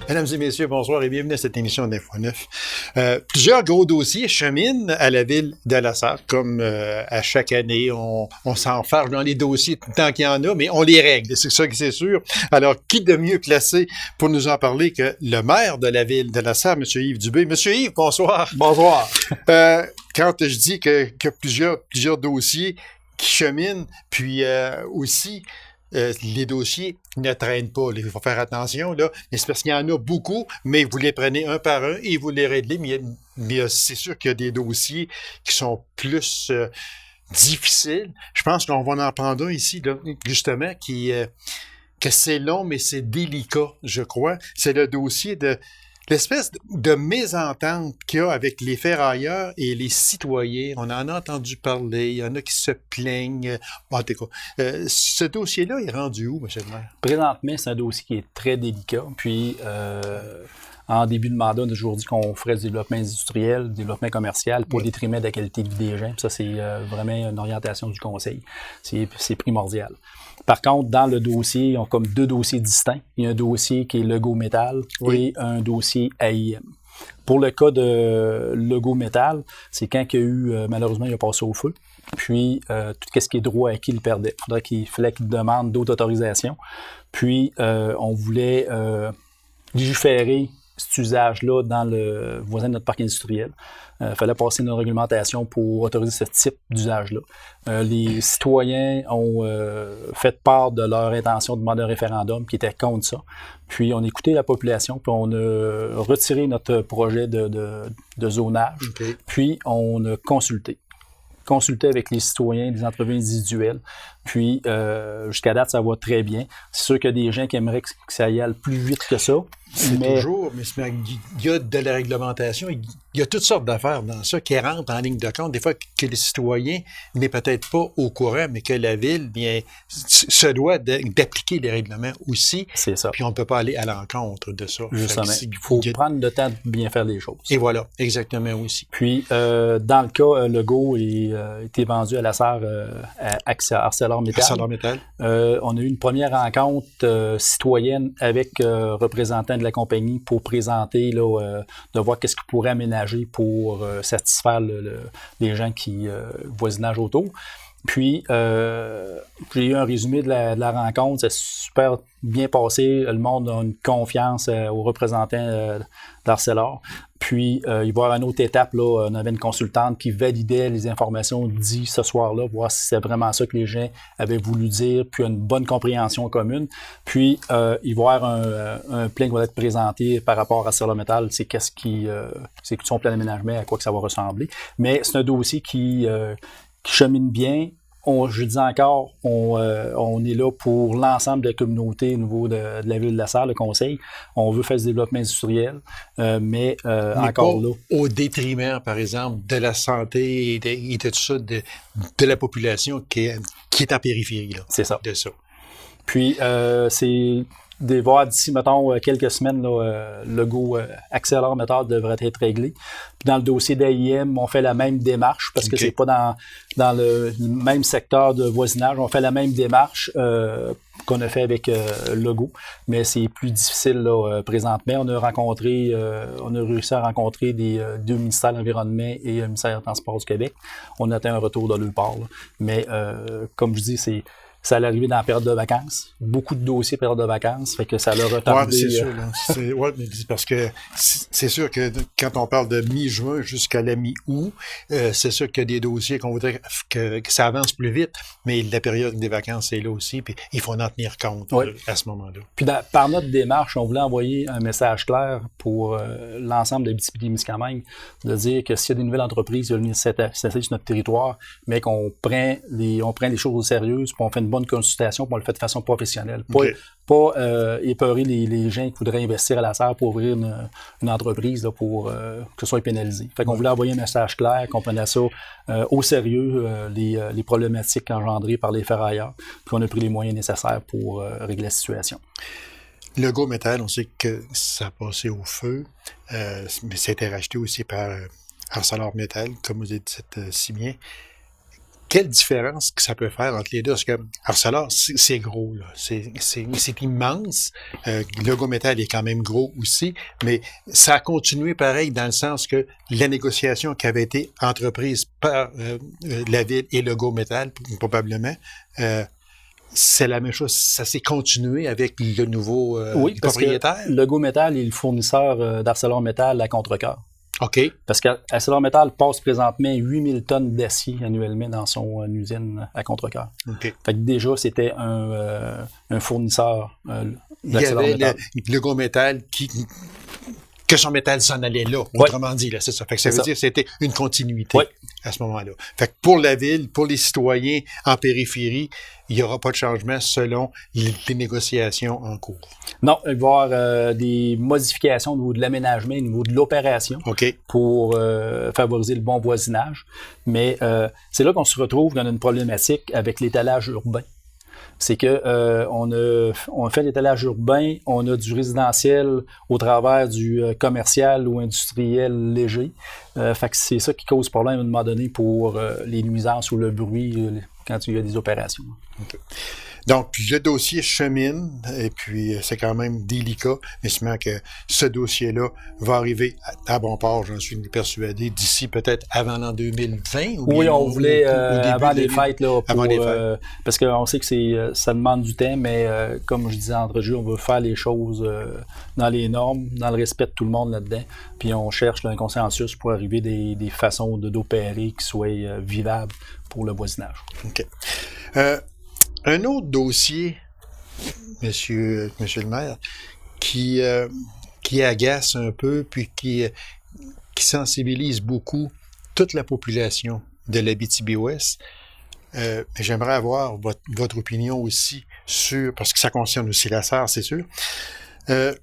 Mesdames et messieurs, bonsoir et bienvenue à cette émission d'Info 9. Plusieurs gros dossiers cheminent à la ville de Lasare, comme à chaque année, on s'enfarge dans les dossiers tant qu'il y en a, mais on les règle, c'est ça que c'est sûr. Alors, qui de mieux placé pour nous en parler que le maire de la ville de Lasare, M. Yves Dubé. M. Yves, bonsoir. Bonsoir. Quand je dis que plusieurs dossiers qui cheminent, puis aussi... les dossiers ne traînent pas. Il faut faire attention, là. Mais c'est parce qu'il y en a beaucoup, mais vous les prenez un par un et vous les réglez. Mais c'est sûr qu'il y a des dossiers qui sont plus difficiles. Je pense qu'on va en prendre un ici, là, justement, que c'est long, mais c'est délicat, je crois. C'est le dossier de l'espèce de mésentente qu'il y a avec les ferrailleurs et les citoyens. On en a entendu parler, il y en a qui se plaignent. En tout cas, ce dossier-là est rendu où, M. le maire? Présentement, c'est un dossier qui est très délicat. Puis, en début de mandat, on a toujours dit qu'on ferait du développement industriel, du développement commercial pour détrimer de la qualité de vie des gens. Puis ça, c'est vraiment une orientation du conseil. C'est primordial. Par contre, dans le dossier, ils ont comme deux dossiers distincts. Il y a un dossier qui est Legault Métal et un dossier AIM. Pour le cas de Legault Métal, c'est quand il y a eu, malheureusement, il a passé au feu. Puis, tout ce qui est droit acquis, il perdait. Il fallait qu'il demande d'autres autorisations. Puis, on voulait légiférer cet usage-là dans le voisin de notre parc industriel. Il fallait passer une réglementation pour autoriser ce type d'usage-là. Les citoyens ont fait part de leur intention de demander un référendum qui était contre ça. Puis on a écouté la population, puis on a retiré notre projet de zonage. Okay. Puis on a consulté avec les citoyens, les entreprises individuelles. Puis, jusqu'à date, ça va très bien. C'est sûr qu'il y a des gens qui aimeraient que ça y aille plus vite que ça. Mais il y a de la réglementation, il y a toutes sortes d'affaires dans ça qui rentrent en ligne de compte. Des fois, que les citoyens n'est peut-être pas au courant, mais que la ville, bien, se doit d'appliquer les règlements aussi. C'est ça. Puis on ne peut pas aller à l'encontre de ça. Justement. Il faut prendre le temps de bien faire les choses. Et voilà, exactement aussi. Puis, dans le cas, Legault a été vendu à Lasare à ArcelorMittal. On a eu une première rencontre citoyenne avec représentants de la compagnie pour présenter, là, de voir qu'est-ce qu'ils pourraient aménager pour satisfaire les gens qui voisinage autour. Puis, j'ai eu un résumé de la rencontre. C'est super bien passé. Le monde a une confiance aux représentants d'Arcelor. Puis, il va y avoir une autre étape. Là, on avait une consultante qui validait les informations dites ce soir-là, voir si c'est vraiment ça que les gens avaient voulu dire, puis une bonne compréhension commune. Puis, il va y avoir un plan qui va être présenté par rapport à ArcelorMittal. C'est c'est son plan d'aménagement, à quoi que ça va ressembler. Mais c'est un dossier qui chemine bien. Je dis encore, on est là pour l'ensemble de la communauté au niveau de la ville de Lasare, le conseil. On veut faire du développement industriel, mais encore là. Au détriment, par exemple, de la santé et de tout ça, de la population qui est en périphérie. Là, c'est ça. De ça. Puis, c'est de voir d'ici, mettons, quelques semaines, là, Legault ArcelorMittal devrait être réglé. Puis dans le dossier d'AIM, on fait la même démarche parce que c'est pas dans le même secteur de voisinage. On fait la même démarche qu'on a fait avec Legault, mais c'est plus difficile là, présentement. On a réussi à rencontrer deux ministères de l'Environnement et le ministère des Transports du Québec. On a atteint un retour de nulle part. Là. Mais comme je dis, ça allait arriver dans la période de vacances. Beaucoup de dossiers période de vacances, fait que ça l'a retardé. Oui, c'est sûr. Là. Mais parce que c'est sûr que quand on parle de mi-juin jusqu'à la mi-août, c'est sûr qu'il y a des dossiers qu'on voudrait que ça avance plus vite, mais la période des vacances est là aussi, puis il faut en tenir compte à ce moment-là. Puis par notre démarche, on voulait envoyer un message clair pour l'ensemble de Abitibi-Témiscamingue, de dire que s'il y a des nouvelles entreprises qui veulent venir s'installer sur notre territoire, mais qu'on prend les choses au sérieux, puis on fait une bonne consultation, puis on le fait de façon professionnelle. Pas épeurer les gens qui voudraient investir à Lasare pour ouvrir une entreprise là, pour que ce soit pénalisé. Fait qu'on voulait envoyer un message clair, qu'on prenait ça au sérieux, les problématiques engendrées par les ferrailleurs, puis on a pris les moyens nécessaires pour régler la situation. Legault Métal, on sait que ça a passé au feu, mais ça a été racheté aussi par ArcelorMittal, comme vous dites si bien. quelle différence que ça peut faire entre les deux? Parce que Arcelor, c'est gros, là. C'est immense. Logométal est quand même gros aussi, mais ça a continué pareil dans le sens que la négociation qui avait été entreprise par la ville et Logométal, probablement, c'est la même chose. Ça s'est continué avec le nouveau propriétaire. Que Logométal est le fournisseur d'ArcelorMittal à Contrecœur. OK. Parce qu'ArcelorMittal passe présentement 8000 tonnes d'acier annuellement dans son usine à Contrecœur. OK. Fait que déjà, c'était un fournisseur Il y avait le Logométal que son métal s'en allait là, autrement dit, là, c'est ça. Fait que ça veut dire que c'était une continuité à ce moment-là. Fait que pour la ville, pour les citoyens en périphérie, il n'y aura pas de changement selon les négociations en cours. Non, il va y avoir des modifications au niveau de l'aménagement, au niveau de l'opération pour favoriser le bon voisinage. Mais c'est là qu'on se retrouve dans une problématique avec l'étalage urbain. C'est que on fait l'étalage urbain, on a du résidentiel au travers du commercial ou industriel léger. Fait que c'est ça qui cause problème à un moment donné pour les nuisances ou le bruit quand il y a des opérations. Okay. Donc, le dossier chemine, et puis c'est quand même délicat, mais sûrement que ce dossier-là va arriver à bon port, j'en suis persuadé, d'ici peut-être avant l'an 2020. Oui, on voulait avant les fêtes, là, parce qu'on sait que ça demande du temps, mais comme je disais entre jeux, on veut faire les choses dans les normes, dans le respect de tout le monde là-dedans, puis on cherche là, un consensus pour arriver des façons d'opérer qui soient vivables pour le voisinage. OK. Un autre dossier, monsieur le maire, qui agace un peu, puis qui sensibilise beaucoup toute la population de l'Abitibi-Ouest. J'aimerais avoir votre opinion aussi sur, parce que ça concerne aussi la SAR, c'est sûr. Le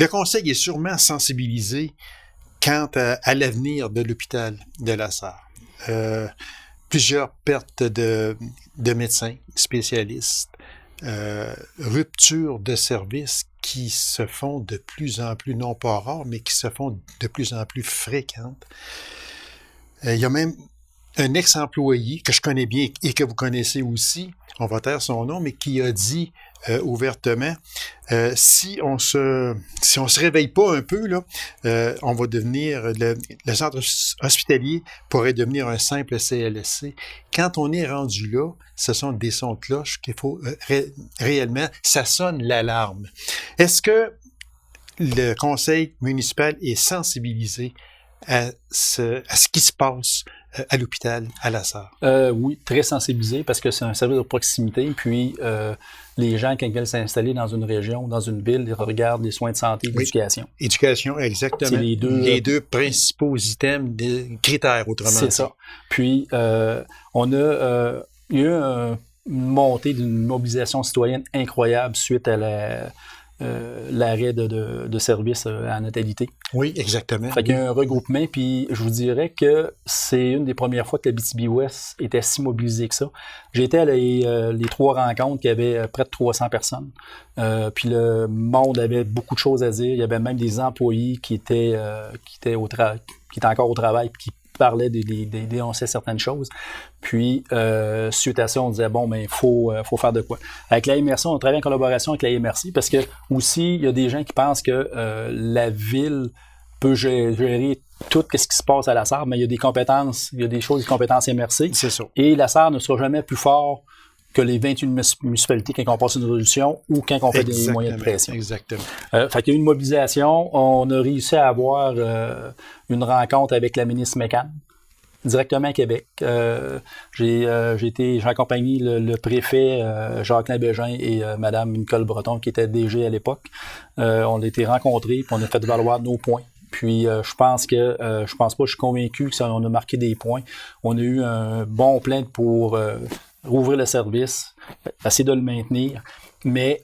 Conseil est sûrement sensibilisé quant à l'avenir de l'hôpital de la SAR. Plusieurs pertes de médecins spécialistes, ruptures de services qui se font de plus en plus, non pas rares, mais qui se font de plus en plus fréquentes. Il y a même un ex-employé que je connais bien et que vous connaissez aussi, on va taire son nom, mais qui a dit ouvertement, si on se réveille pas un peu, là, on va devenir, le centre hospitalier pourrait devenir un simple CLSC. Quand on est rendu là, ce sont des sons de cloche qu'il faut réellement, ça sonne l'alarme. Est-ce que le conseil municipal est sensibilisé à ce qui se passe à l'hôpital, à la SAR? Oui, très sensibilisé parce que c'est un service de proximité. Puis, les gens, quand ils veulent s'installer dans une région, dans une ville, ils regardent les soins de santé et l'éducation. Éducation, exactement. C'est les deux principaux items, des critères, autrement dit. C'est ça. Puis, il y a eu une montée d'une mobilisation citoyenne incroyable suite à l'arrêt de services à natalité. Oui, exactement. Fait qu'il y a un regroupement, puis je vous dirais que c'est une des premières fois que l'Abitibi-Ouest était si mobilisée que ça. J'ai été à les 3 rencontres qui avaient près de 300 personnes. Puis le monde avait beaucoup de choses à dire. Il y avait même des employés qui étaient encore au travail puis qui parlaient dénonçaient certaines choses. Puis, suite à ça, on disait, bon, mais il faut faire de quoi. Avec la MRC, on travaille en collaboration avec la MRC parce que aussi, il y a des gens qui pensent que la ville peut gérer tout ce qui se passe à la SAR, mais il y a des compétences MRC. C'est ça. Et la SAR ne sera jamais plus fort que les 28 municipalités quand on passe une résolution ou quand on fait des moyens de pression. Exactement. Fait qu'il y a eu une mobilisation. On a réussi à avoir une rencontre avec la ministre McCann, directement à Québec. J'ai accompagné le préfet Jacques Labégin et Mme Nicole Breton, qui était DG à l'époque. On a été rencontrés, puis on a fait valoir nos points. Puis je suis convaincu qu'on a marqué des points. On a eu un bon plan pour rouvrir le service, essayer de le maintenir, mais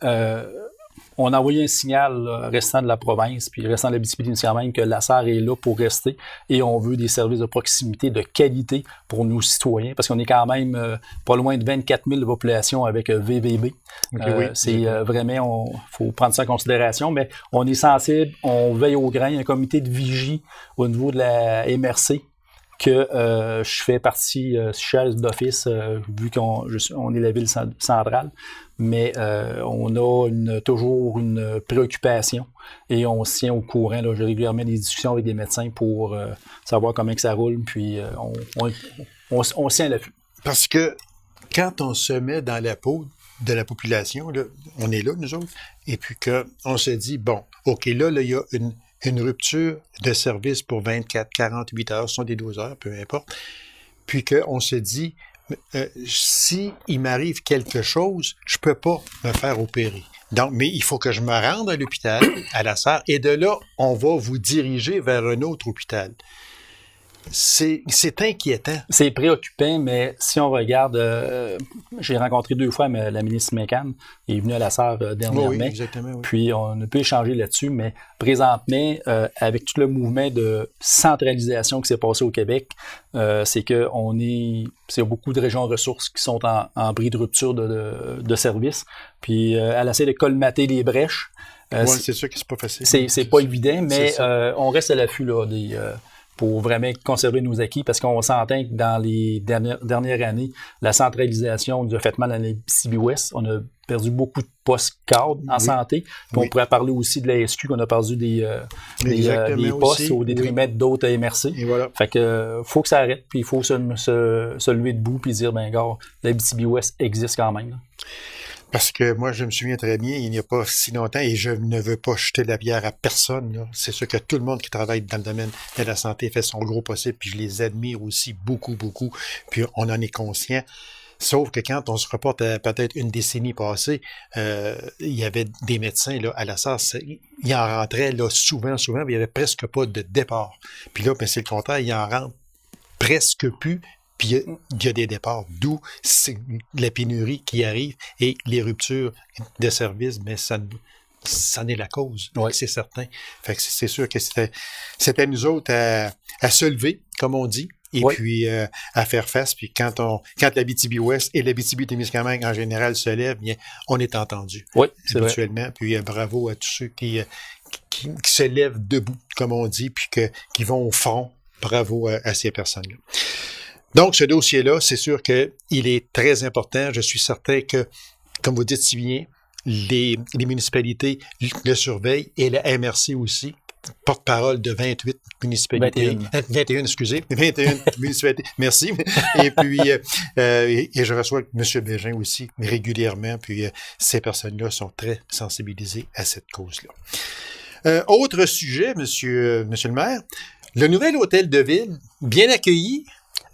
on a envoyé un signal restant de la province, puis restant de l'Abitibi-Témiscamingue même, que la SAR est là pour rester et on veut des services de proximité de qualité pour nos citoyens, parce qu'on est quand même pas loin de 24 000 de population avec VVB. Okay, vraiment, faut prendre ça en considération, mais on est sensible, on veille au grain, il y a un comité de vigie au niveau de la MRC que je fais partie chef d'office, vu on est la ville centrale, mais on a toujours une préoccupation et on se tient au courant. Là, j'ai régulièrement des discussions avec des médecins pour savoir comment que ça roule, puis on se tient à l'affût. Parce que quand on se met dans la peau de la population, là, on est là, nous autres, et puis qu'on se dit, bon, OK, là, il y a une rupture de service pour 24, 48 heures, ce sont des 12 heures, peu importe, puis qu'on se dit, si il m'arrive quelque chose, je peux pas me faire opérer. Donc, mais il faut que je me rende à l'hôpital, à la SAR, et de là, on va vous diriger vers un autre hôpital. C'est inquiétant. C'est préoccupant, mais si on regarde, j'ai rencontré 2 fois la ministre McCann, elle est venue à la SAR dernièrement. Oui, exactement. Oui. Puis on a pu échanger là-dessus, mais présentement, avec tout le mouvement de centralisation qui s'est passé au Québec, c'est beaucoup de régions ressources qui sont en bris de rupture de services. Puis elle essaie de colmater les brèches. Oui, c'est sûr que c'est pas facile. C'est pas évident, mais on reste à l'affût là, pour vraiment conserver nos acquis, parce qu'on s'entend que dans les dernières années, la centralisation nous a fait mal à l'Abitibi-Ouest. On a perdu beaucoup de postes cadres en santé. Puis on pourrait parler aussi de la SQ, qu'on a perdu des postes au détriment d'autres MRC. Et voilà. Fait que faut que ça arrête, puis il faut se lever debout puis dire, ben gars, l'Abitibi-Ouest existe quand même. Là. Parce que moi, je me souviens très bien, il n'y a pas si longtemps, et je ne veux pas jeter la bière à personne, là. C'est sûr que tout le monde qui travaille dans le domaine de la santé fait son gros possible, puis je les admire aussi beaucoup, beaucoup, puis on en est conscient. Sauf que quand on se reporte à peut-être une décennie passée, il y avait des médecins là, à la SAR, ils en rentraient là, souvent, mais il n'y avait presque pas de départ. Puis là, ben, c'est le contraire, ils en rentrent presque plus. Puis il y a des départs, d'où la pénurie qui arrive et les ruptures de services, mais ça en est la cause, c'est certain. Fait que c'est sûr que c'était à nous autres à se lever, comme on dit, et puis à faire face. Puis quand l'Abitibi-Ouest et l'Abitibi-Témiscamingue en général se lèvent, bien, on est entendu. Oui, c'est habituellement. Vrai. Puis bravo à tous ceux qui se lèvent debout, comme on dit, puis qui vont au front. Bravo à ces personnes-là. Donc, ce dossier-là, c'est sûr qu'il est très important. Je suis certain que, comme vous dites si bien, les municipalités le surveillent et la MRC aussi, porte-parole de 28 municipalités. 21 municipalités. Merci. Et puis, et je reçois M. Bégin aussi régulièrement. Puis, ces personnes-là sont très sensibilisées à cette cause-là. Autre sujet, monsieur le maire. Le nouvel hôtel de ville, bien accueilli.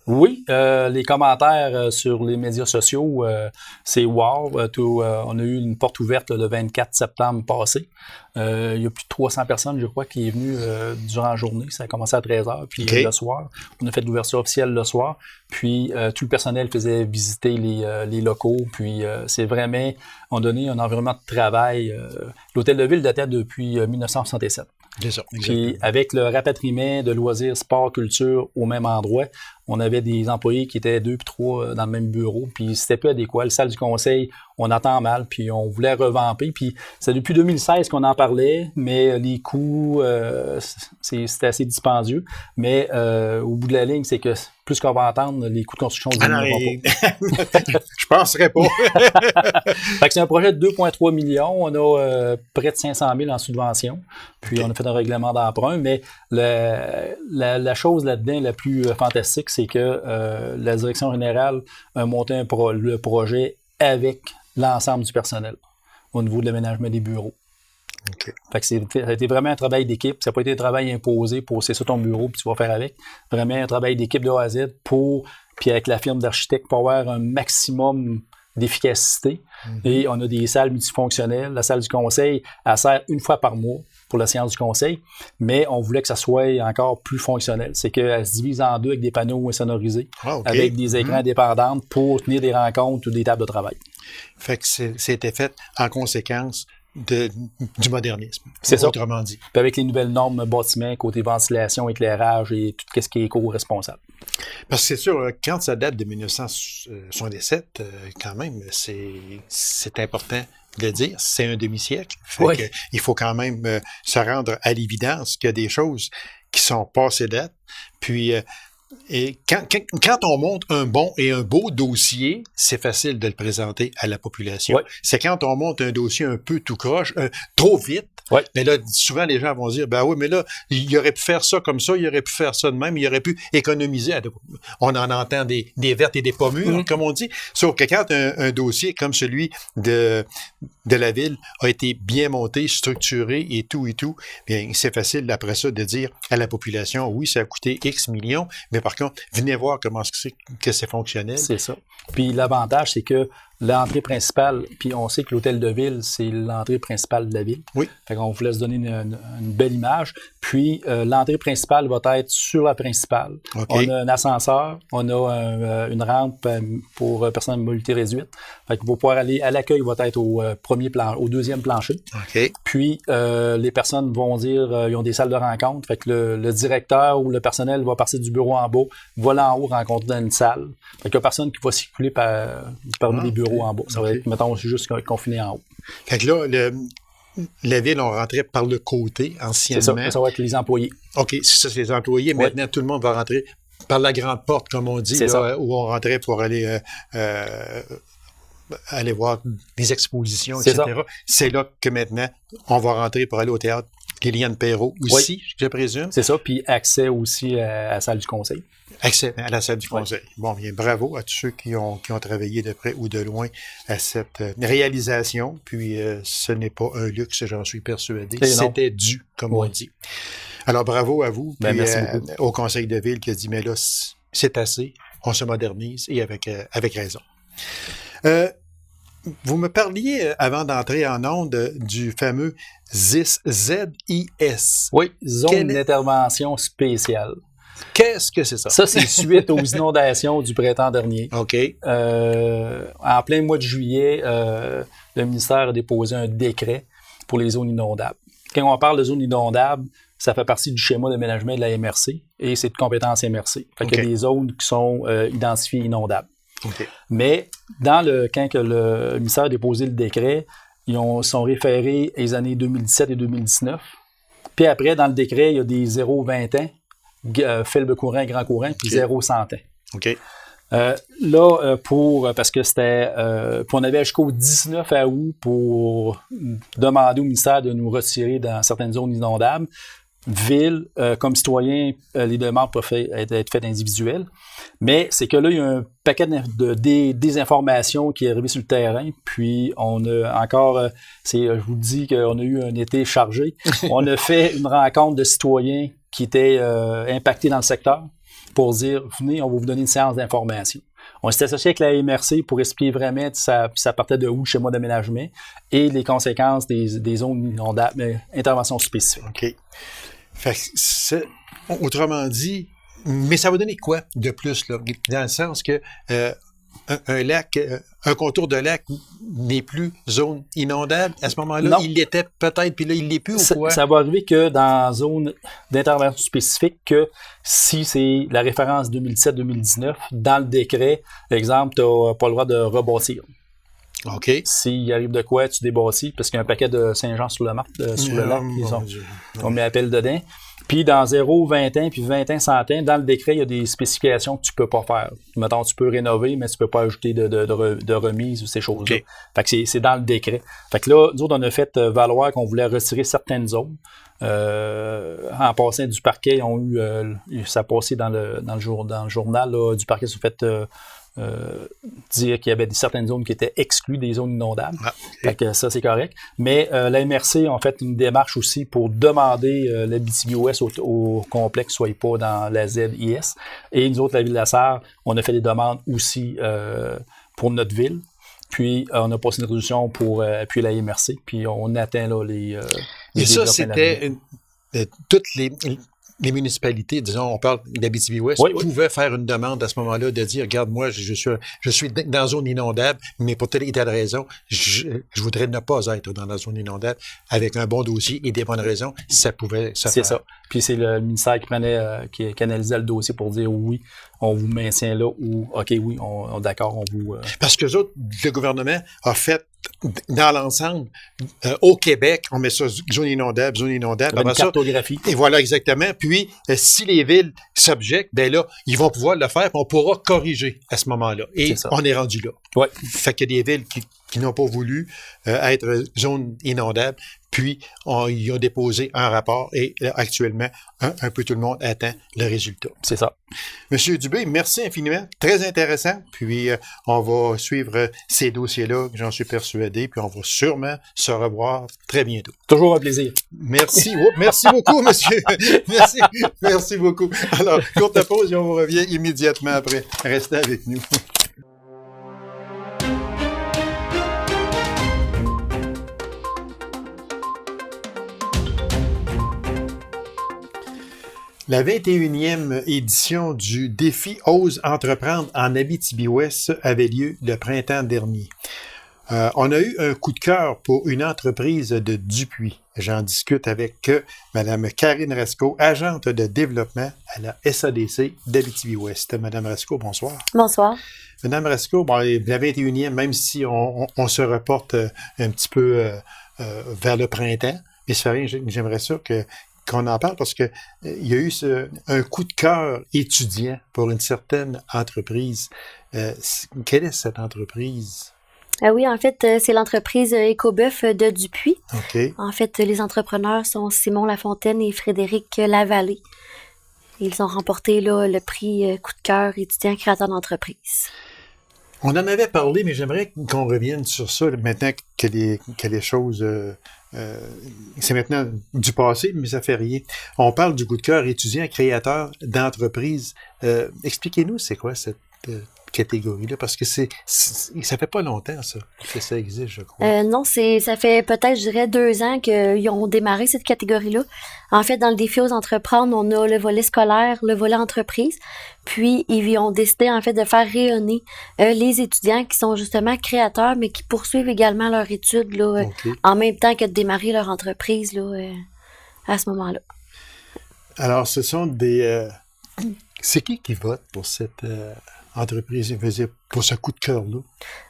Oui, les commentaires sur les médias sociaux, c'est wow. On a eu une porte ouverte le 24 septembre passé. Il y a plus de 300 personnes, je crois, qui est venu durant la journée. Ça a commencé à 13h, puis le soir. On a fait l'ouverture officielle le soir. Puis tout le personnel faisait visiter les locaux. Puis c'est vraiment, on a donné un environnement de travail. L'hôtel de ville datait depuis 1967. C'est ça, puis avec le rapatriement de loisirs, sport, culture au même endroit, on avait des employés qui étaient 2 puis 3 dans le même bureau, puis c'était peu adéquat. La salle du conseil, on entend mal, puis on voulait revamper. Puis c'est depuis 2016 qu'on en parlait, mais les coûts, c'était assez dispendieux. Mais au bout de la ligne, c'est que plus qu'on va entendre, les coûts de construction diminueront pas. Je penserais pas. Fait que c'est un projet de 2,3 millions. On a près de 500 000 en subvention. Puis on a fait un règlement d'emprunt. Mais la chose là-dedans, la plus fantastique, c'est que la direction générale a monté le projet avec l'ensemble du personnel au niveau de l'aménagement des bureaux. Okay. Fait que ça a été vraiment un travail d'équipe. Ça n'a pas été un travail imposé pour c'est ça ton bureau puis tu vas faire avec. Vraiment un travail d'équipe de A à Z puis avec la firme d'architectes pour avoir un maximum d'efficacité. Mm-hmm. Et on a des salles multifonctionnelles. La salle du conseil, elle sert une fois par mois pour la séance du conseil, mais on voulait que ça soit encore plus fonctionnel. C'est qu'elle se divise en 2 avec des panneaux sonorisés, avec des écrans indépendants pour tenir des rencontres ou des tables de travail. Fait que c'était fait en conséquence du modernisme. C'est ça. Autrement dit. Puis avec les nouvelles normes bâtiments, côté ventilation, éclairage et tout ce qui est éco-responsable. Parce que c'est sûr, quand ça date de 1977, quand même, c'est important de le dire. C'est un demi-siècle. Oui. Il faut quand même se rendre à l'évidence qu'il y a des choses qui sont passées date. Puis, Et quand on monte un bon et un beau dossier, c'est facile de le présenter à la population. Ouais. C'est quand on monte un dossier un peu tout croche, trop vite, Ouais. mais là, souvent, les gens vont dire, ben oui, mais là, il aurait pu faire ça comme ça, il aurait pu faire ça de même, il aurait pu économiser. On en entend des vertes et des pas mûres, comme on dit. Sauf que quand un dossier comme celui de la ville a été bien monté, structuré et tout, bien, c'est facile après ça de dire à la population, oui, ça a coûté X millions, mais par contre, venez voir comment c'est fonctionnel. C'est ça. Puis l'avantage, c'est que l'entrée principale, puis on sait que l'hôtel de ville, c'est l'entrée principale de la ville. Oui. Fait qu'on voulait se donner une belle image. Puis l'entrée principale va être sur la principale. Okay. On a un ascenseur, on a une rampe pour personnes à mobilité réduite. Fait que pour pouvoir aller à l'accueil, va être au deuxième plancher. OK. Puis les personnes vont dire ils ont des salles de rencontre. Fait que le directeur ou le personnel va partir du bureau en bas, va là en haut rencontrer dans une salle. Fait qu'il y a personne qui va circuler parmi les bureaux en bas. Ça va être, mettons, juste confiné en haut. Fait que là, la ville, on rentrait par le côté anciennement. C'est ça va être les employés. OK, ça, c'est les employés. Ouais. Maintenant, tout le monde va rentrer par la grande porte, comme on dit, là, où on rentrait pour aller voir des expositions, etc. C'est là que maintenant, on va rentrer pour aller au théâtre Liliane Perrault aussi, je présume. C'est ça, puis accès aussi à la salle du conseil. Accès à la salle du conseil. Bon, bien, bravo à tous ceux qui ont travaillé de près ou de loin à cette réalisation. Puis, ce n'est pas un luxe, j'en suis persuadé. C'était dû, comme on dit. Alors, bravo à vous. Puis, merci beaucoup. Au conseil de ville qui a dit, mais là, c'est assez, on se modernise et avec raison. Vous me parliez, avant d'entrer en onde, du fameux ZIS. Oui, zone d'intervention spéciale. Qu'est-ce que c'est ça? Ça, c'est suite aux inondations du printemps dernier. OK. En plein mois de juillet, le ministère a déposé un décret pour les zones inondables. Quand on parle de zones inondables, ça fait partie du schéma d'aménagement de la MRC et c'est de compétence MRC. Fait qu'il y a des zones qui sont identifiées inondables. Okay. Mais quand le ministère a déposé le décret, ils sont référés les années 2017 et 2019. Puis après, dans le décret, il y a des 0-20 ans, faible courant, grand courant, puis 0-100 ans. OK. Parce que c'était... on avait jusqu'au 19 août pour demander au ministère de nous retirer dans certaines zones inondables. Ville, comme citoyen, les demandes peuvent être faites individuelles. Mais c'est que là, il y a un paquet de désinformation qui est arrivé sur le terrain. Puis, on a encore, je vous dis qu'on a eu un été chargé. On a fait une rencontre de citoyens qui étaient impactés dans le secteur pour dire, venez, on va vous donner une séance d'information. On s'est associé avec la MRC pour expliquer vraiment ça partait de où le schéma d'aménagement et les conséquences des zones inondables, interventions spécifiques. OK. Fait que autrement dit, mais ça va donner quoi de plus, là? Dans le sens que un lac, un contour de lac n'est plus zone inondable. À ce moment-là, non. Il l'était peut-être, puis là, il ne l'est plus ou quoi? Ça va arriver que dans zone d'intervention spécifique, que si c'est la référence 2017-2019, dans le décret, exemple, tu n'as pas le droit de rebâtir. OK. S'il arrive de quoi, tu débâtis, parce qu'il y a un paquet de Saint-Jean-sur-le-Lac, ils ont mis appel dedans. Puis dans 0, 20 ans, puis 20 ans, 100 ans, dans le décret, il y a des spécifications que tu peux pas faire. Mettons, tu peux rénover, mais tu peux pas ajouter de remise ou ces choses-là. Okay. Fait que c'est dans le décret. Fait que là, nous autres, on a fait valoir qu'on voulait retirer certaines zones. En passant du parquet, ils ont eu ça a passé dans le journal là, du parquet, ils ont fait dire qu'il y avait certaines zones qui étaient exclues des zones inondables. Ah, okay. Fait que ça, c'est correct. Mais la MRC a fait une démarche aussi pour demander l'Abitibi-Ouest au complexe soit pas dans la ZIS. Et nous autres, la Ville de la Sarre, on a fait des demandes aussi pour notre ville. Puis, on a passé une résolution pour appuyer la MRC. Puis, on atteint là, les et ça, c'était toutes les municipalités, disons, on parle d'Abitibi-Ouest, pouvaient faire une demande à ce moment-là de dire, regarde, moi, je suis dans la zone inondable, mais pour telle et telle raison, je voudrais ne pas être dans la zone inondable avec un bon dossier et des bonnes raisons, ça pouvait se faire. C'est ça. Puis c'est le ministère qui analysait le dossier pour dire oui, on vous maintient là ou OK, oui, d'accord, on vous... Parce que le gouvernement a fait dans l'ensemble, au Québec, on met ça zone inondable. Une cartographie. Et voilà, exactement. Puis, si les villes s'objectent, ben là, ils vont pouvoir le faire, puis on pourra corriger à ce moment-là. Et on est rendu là. Ouais. Fait qu'il y a des villes qui n'ont pas voulu être zone inondable, puis ils ont déposé un rapport et actuellement, un peu tout le monde attend le résultat. C'est ça. Monsieur Dubé, merci infiniment. Très intéressant. Puis, on va suivre ces dossiers-là, j'en suis persuadé, puis on va sûrement se revoir très bientôt. Toujours un plaisir. Merci. Merci beaucoup, monsieur. Merci beaucoup. Alors, courte pause et on vous revient immédiatement après. Restez avec nous. La 21e édition du défi Ose entreprendre en Abitibi-Ouest avait lieu le printemps dernier. On a eu un coup de cœur pour une entreprise de Dupuis. J'en discute avec Mme Karine Rasco, agente de développement à la SADC d'Abitibi-Ouest. Mme Rasco, bonsoir. Bonsoir. Mme Rasco, bon, la 21e, même si on se reporte un petit peu vers le printemps, mais ça fait rien, j'aimerais ça qu'on en parle parce que il y a eu un coup de cœur étudiant pour une certaine entreprise. Quelle est cette entreprise? Oui, en fait, c'est l'entreprise Écoboeuf de Dupuis. OK. En fait, les entrepreneurs sont Simon Lafontaine et Frédéric Lavallée. Ils ont remporté là, le prix coup de cœur étudiant créateur d'entreprise. On en avait parlé, mais j'aimerais qu'on revienne sur ça maintenant que les choses... c'est maintenant du passé, mais ça fait rien. On parle du coup de cœur étudiant créateur d'entreprise. Expliquez-nous, c'est quoi cette catégorie-là? Parce que ça fait pas longtemps, ça, que ça existe, je crois. Non, ça fait peut-être, je dirais, 2 ans qu'ils ont démarré cette catégorie-là. En fait, dans le défi aux entreprendre, on a le volet scolaire, le volet entreprise. Puis, ils ont décidé, en fait, de faire rayonner les étudiants qui sont justement créateurs, mais qui poursuivent également leur étude là, en même temps que de démarrer leur entreprise là, à ce moment-là. Alors, ce sont des... c'est qui vote pour cette entreprise, pour ce coup de cœur-là?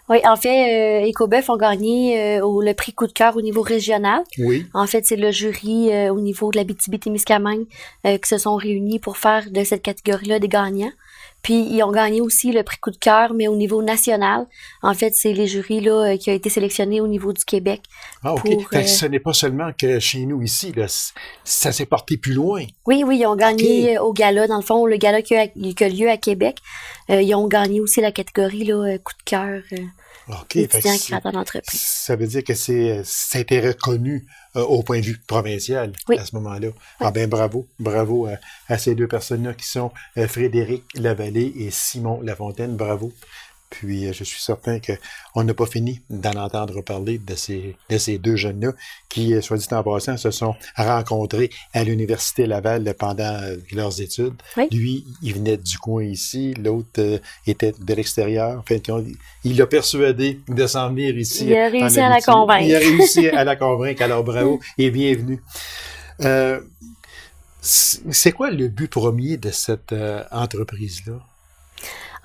Oui, en fait, Écoboeuf ont gagné le prix coup de cœur au niveau régional. Oui. En fait, c'est le jury au niveau de l'Abitibi-Témiscamingue qui se sont réunis pour faire de cette catégorie-là des gagnants. Puis, ils ont gagné aussi le prix coup de cœur, mais au niveau national. En fait, c'est les jurys là, qui ont été sélectionnés au niveau du Québec. Ah, OK. Ce n'est pas seulement que chez nous, ici. Là, ça s'est porté plus loin. Oui, ils ont gagné au gala. Dans le fond, le gala qui a lieu à Québec. Ils ont gagné aussi la catégorie là, coup de cœur. Étudiant créateur d'entreprise. Ça veut dire que ça a été reconnu au point de vue provincial à ce moment-là. Oui. Ah ben bravo à ces deux personnes-là qui sont Frédéric Lavallée et Simon Lafontaine, bravo. Puis je suis certain qu'on n'a pas fini d'en entendre parler de ces deux jeunes-là qui, soit dit en passant, se sont rencontrés à l'Université Laval pendant leurs études. Oui. Lui, il venait du coin ici, l'autre était de l'extérieur. En fait, il l'a persuadé de s'en venir ici. Il a réussi à la convaincre. Il a réussi à la convaincre, alors bravo et bienvenue. C'est quoi le but premier de cette entreprise-là?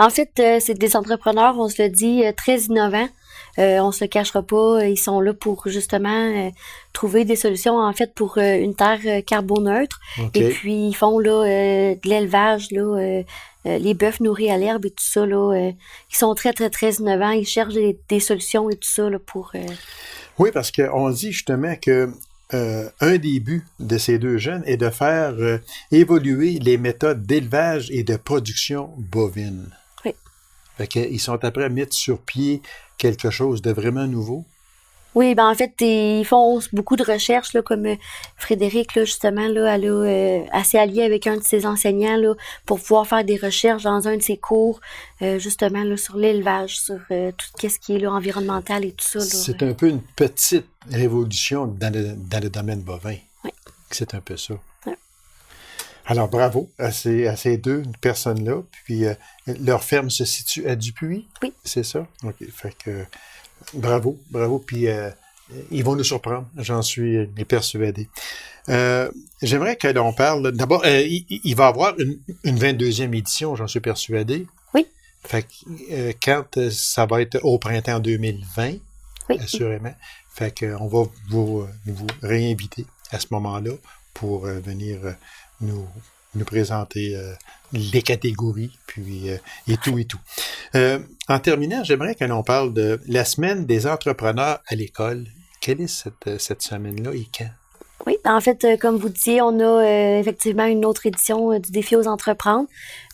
En fait, c'est des entrepreneurs, on se le dit, très innovants. On se le cachera pas, ils sont là pour justement trouver des solutions en fait pour une terre carboneutre. Okay. Et puis ils font là de l'élevage là, les bœufs nourris à l'herbe et tout ça là. Ils sont très très très innovants, ils cherchent des solutions et tout ça là pour. Oui, parce qu'on dit justement que un des buts de ces deux jeunes est de faire évoluer les méthodes d'élevage et de production bovine. Oui. Fait qu'ils sont après à mettre sur pied quelque chose de vraiment nouveau. Oui, ben en fait, ils font beaucoup de recherches, là, comme Frédéric, là, justement, là, elle s'est alliée avec un de ses enseignants là, pour pouvoir faire des recherches dans un de ses cours, justement, là, sur l'élevage, sur tout ce qui est là, environnemental et tout ça. Là, c'est un peu une petite révolution dans le domaine bovin. Oui. C'est un peu ça. Oui. Alors, bravo à ces deux personnes-là. Puis, leur ferme se situe à Dupuis? Oui. C'est ça? OK. Fait que, bravo. Puis, ils vont nous surprendre, j'en suis persuadé. J'aimerais que l'on parle... D'abord, il va y avoir une 22e édition, j'en suis persuadé. Oui. Fait que, quand ça va être au printemps 2020... Oui. assurément. Fait qu'on va vous réinviter à ce moment-là pour venir nous présenter les catégories, puis et tout et tout. En terminant, j'aimerais que l'on parle de la semaine des entrepreneurs à l'école. Quelle est cette semaine-là et quand? Oui, en fait, comme vous disiez, on a effectivement une autre édition du défi aux entreprendre.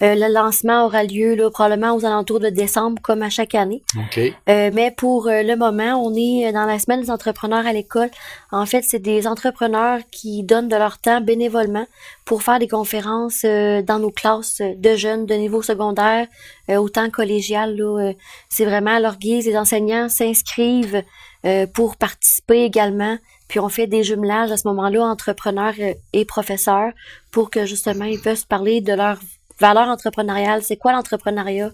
Le lancement aura lieu là, probablement aux alentours de décembre, comme à chaque année. OK. Mais pour le moment, on est dans la semaine des entrepreneurs à l'école. En fait, c'est des entrepreneurs qui donnent de leur temps bénévolement pour faire des conférences dans nos classes de jeunes de niveau secondaire, autant collégial. Là, c'est vraiment à leur guise. Les enseignants s'inscrivent pour participer également. Puis on fait des jumelages à ce moment-là, entrepreneurs et professeurs, pour que justement ils puissent parler de leur valeur entrepreneuriale. C'est quoi l'entrepreneuriat?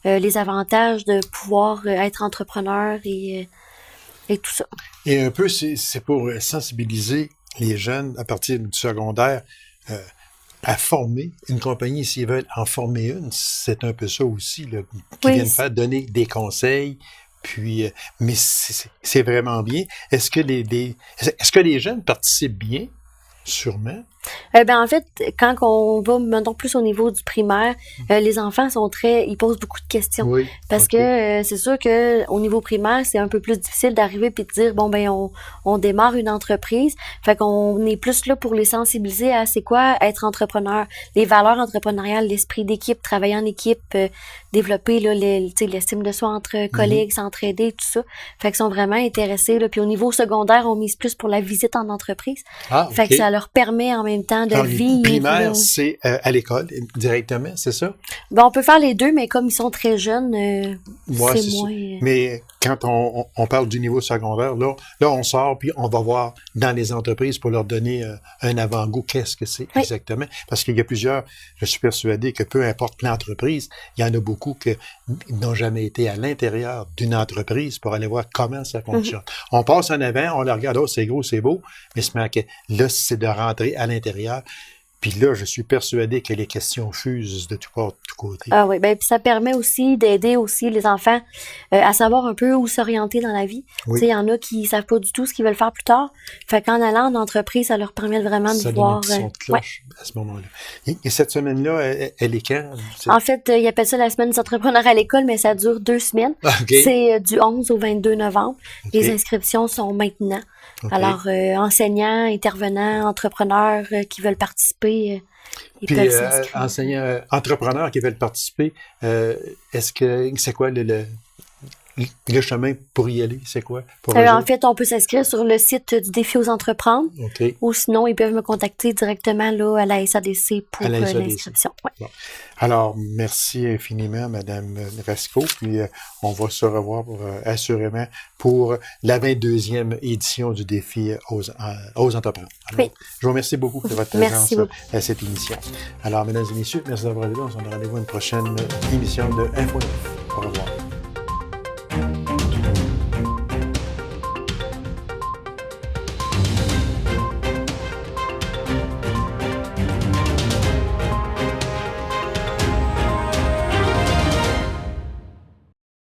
Les avantages de pouvoir être entrepreneur et tout ça. Et un peu, c'est pour sensibiliser les jeunes à partir du secondaire à former une compagnie. S'ils veulent en former une, c'est un peu ça aussi, là, qu'ils viennent faire, donner des conseils. Puis, mais c'est vraiment bien. Est-ce que les jeunes participent bien? Sûrement. En fait, quand on va, mettons, plus au niveau du primaire, les enfants ils posent beaucoup de questions. Oui, parce que c'est sûr que au niveau primaire, c'est un peu plus difficile d'arriver puis de dire, bon, ben, on démarre une entreprise. Fait qu'on est plus là pour les sensibiliser à c'est quoi être entrepreneur, les valeurs entrepreneuriales, l'esprit d'équipe, travailler en équipe, développer, là, l'estime de soi entre collègues, s'entraider, tout ça. Fait qu'ils sont vraiment intéressés, là. Puis au niveau secondaire, on mise plus pour la visite en entreprise. Ah, okay. Fait que ça leur permet en même temps de vivre. Primaire, c'est à l'école directement, c'est ça? Ben, on peut faire les deux, mais comme ils sont très jeunes, c'est moins. Mais quand on parle du niveau secondaire, là, on sort puis on va voir dans les entreprises pour leur donner un avant-goût. Qu'est-ce que c'est exactement? Parce qu'il y a plusieurs, je suis persuadé que peu importe l'entreprise, il y en a beaucoup qui n'ont jamais été à l'intérieur d'une entreprise pour aller voir comment ça fonctionne. On passe en avant, on la regarde, oh, c'est gros, c'est beau, mais là, c'est de rentrer à l'intérieur. Puis là, je suis persuadé que les questions fusent de tout côté. Ah oui, ben puis ça permet aussi d'aider aussi les enfants à savoir un peu où s'orienter dans la vie. Oui. Tu sais, il y en a qui savent pas du tout ce qu'ils veulent faire plus tard. Fait qu'en allant en entreprise, ça leur permet vraiment de voir. Ça donne un petit son de cloche à ce moment-là. Et cette semaine-là, elle est quand? En fait, ils appellent ça la semaine des entrepreneurs à l'école, mais ça dure 2 semaines. Okay. C'est du 11 au 22 novembre. Okay. Les inscriptions sont maintenant. Okay. Alors, enseignants, intervenants, entrepreneurs qui veulent participer, ils peuvent s'inscrire. Enseignants, entrepreneurs qui veulent participer, c'est quoi le chemin pour y aller? C'est quoi? En fait, on peut s'inscrire sur le site du défi aux entreprendre. Okay. Ou sinon, ils peuvent me contacter directement là, à la SADC pour l'inscription. Ouais. Bon. Alors, merci infiniment, Mme Rasco. Puis, on va se revoir assurément pour la 22e édition du défi aux entrepreneurs. Alors, je vous remercie beaucoup de votre présence à cette émission. Alors, mesdames et messieurs, merci d'avoir été là. On se donne rendez-vous à une prochaine émission de Info. Au revoir.